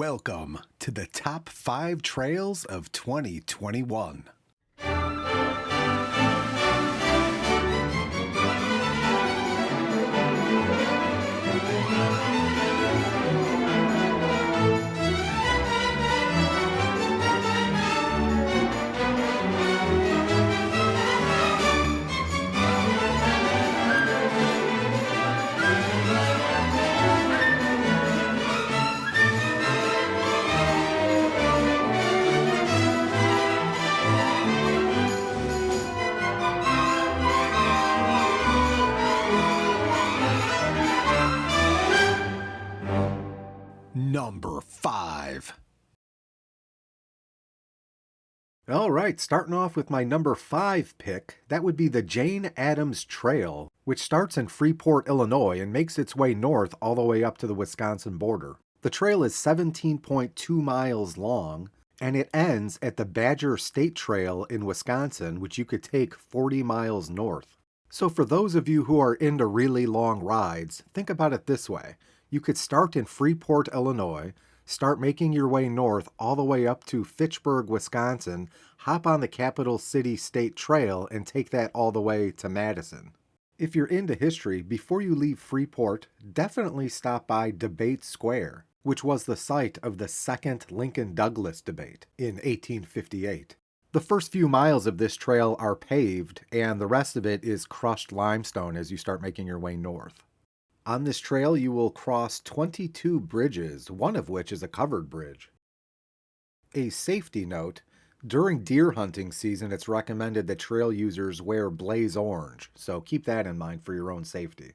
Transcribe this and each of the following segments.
Welcome to the top 5 trails of 2021. Number 5. All right, starting off with my number 5 pick, that would be the Jane Addams Trail, which starts in Freeport, Illinois, and makes its way north all the way up to the Wisconsin border. The trail is 17.2 miles long, and it ends at the Badger State Trail in Wisconsin, which you could take 40 miles north. So for those of you who are into really long rides, think about it this way. You could start in Freeport, Illinois, start making your way north all the way up to Fitchburg, Wisconsin, hop on the Capital City State Trail, and take that all the way to Madison. If you're into history, before you leave Freeport, definitely stop by Debate Square, which was the site of the Second Lincoln-Douglas debate in 1858. The first few miles of this trail are paved, and the rest of it is crushed limestone as you start making your way north. On this trail, you will cross 22 bridges, one of which is a covered bridge. A safety note, during deer hunting season, it's recommended that trail users wear blaze orange, so keep that in mind for your own safety.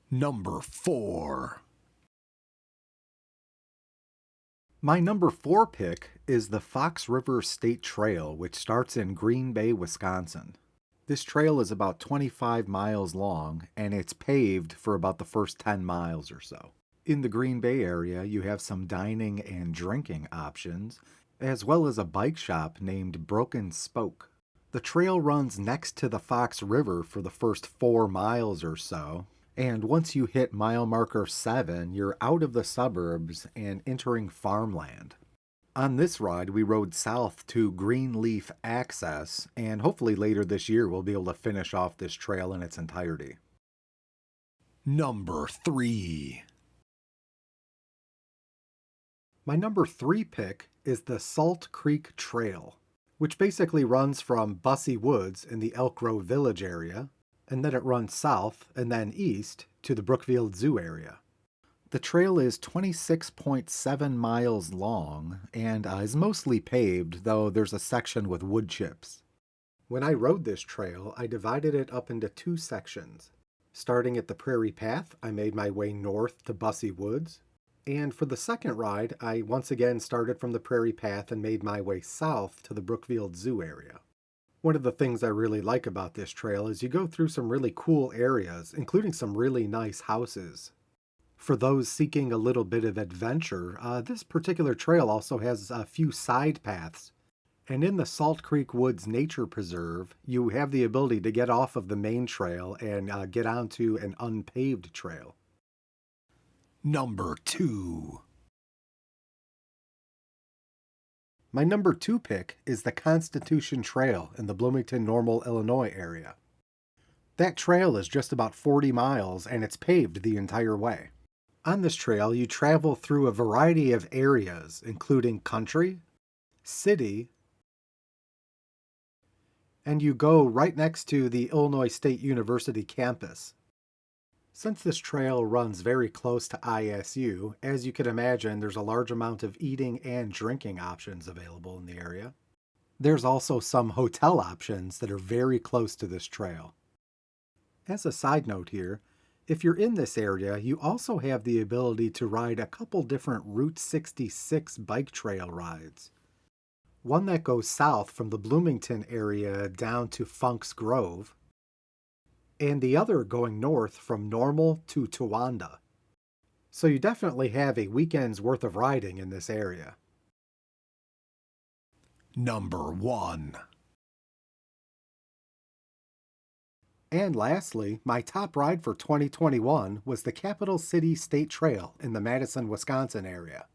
Number 4. My number 4 pick is the Fox River State Trail, which starts in Green Bay, Wisconsin. This trail is about 25 miles long, and it's paved for about the first 10 miles or so. In the Green Bay area, you have some dining and drinking options, as well as a bike shop named Broken Spoke. The trail runs next to the Fox River for the first 4 miles or so, and once you hit mile marker 7, you're out of the suburbs and entering farmland. On this ride, we rode south to Greenleaf Access, and hopefully later this year we'll be able to finish off this trail in its entirety. Number 3. My number 3 pick is the Salt Creek Trail, which basically runs from Bussey Woods in the Elk Grove Village area, and then it runs south and then east to the Brookfield Zoo area. The trail is 26.7 miles long and is mostly paved, though there's a section with wood chips. When I rode this trail, I divided it up into 2 sections. Starting at the Prairie Path, I made my way north to Bussey Woods, and for the second ride, I once again started from the Prairie Path and made my way south to the Brookfield Zoo area. One of the things I really like about this trail is you go through some really cool areas, including some really nice houses. For those seeking a little bit of adventure, this particular trail also has a few side paths. And in the Salt Creek Woods Nature Preserve, you have the ability to get off of the main trail and get onto an unpaved trail. Number 2. My number 2 pick is the Constitution Trail in the Bloomington-Normal, Illinois area. That trail is just about 40 miles and it's paved the entire way. On this trail, you travel through a variety of areas, including country, city, and you go right next to the Illinois State University campus. Since this trail runs very close to ISU, as you can imagine, there's a large amount of eating and drinking options available in the area. There's also some hotel options that are very close to this trail. As a side note here, if you're in this area, you also have the ability to ride a couple different Route 66 bike trail rides. One that goes south from the Bloomington area down to Funk's Grove, and the other going north from Normal to Towanda. So you definitely have a weekend's worth of riding in this area. Number 1. And lastly, my top ride for 2021 was the Capital City State Trail in the Madison, Wisconsin area.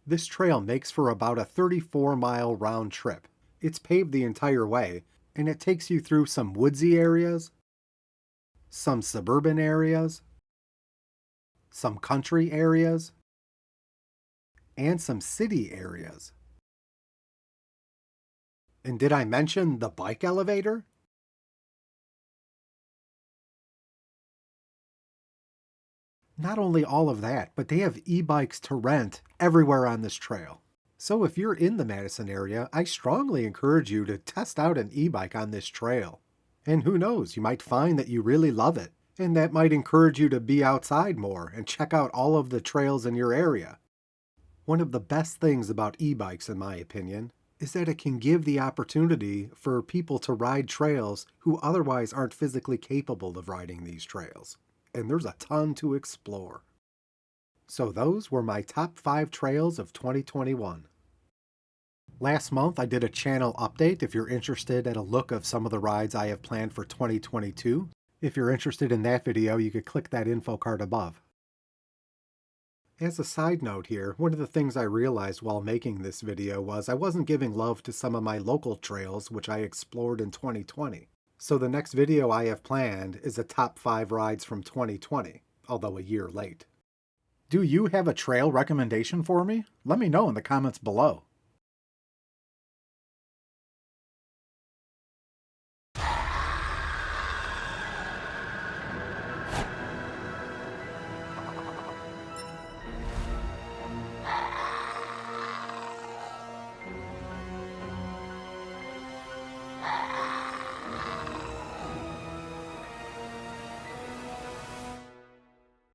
This trail makes for about a 34-mile round trip. It's paved the entire way, and it takes you through some woodsy areas, some suburban areas, some country areas, and some city areas. And did I mention the bike elevator? Not only all of that, but they have e-bikes to rent everywhere on this trail. So if you're in the Madison area, I strongly encourage you to test out an e-bike on this trail. And who knows, you might find that you really love it, and that might encourage you to be outside more and check out all of the trails in your area. One of the best things about e-bikes, in my opinion, is that it can give the opportunity for people to ride trails who otherwise aren't physically capable of riding these trails. And there's a ton to explore. So those were my top 5 trails of 2021. Last month I did a channel update if you're interested at a look of some of the rides I have planned for 2022. If you're interested in that video, you could click that info card above. As a side note here, one of the things I realized while making this video was I wasn't giving love to some of my local trails which I explored in 2020. So the next video I have planned is a top 5 rides from 2020, although a year late. Do you have a trail recommendation for me? Let me know in the comments below.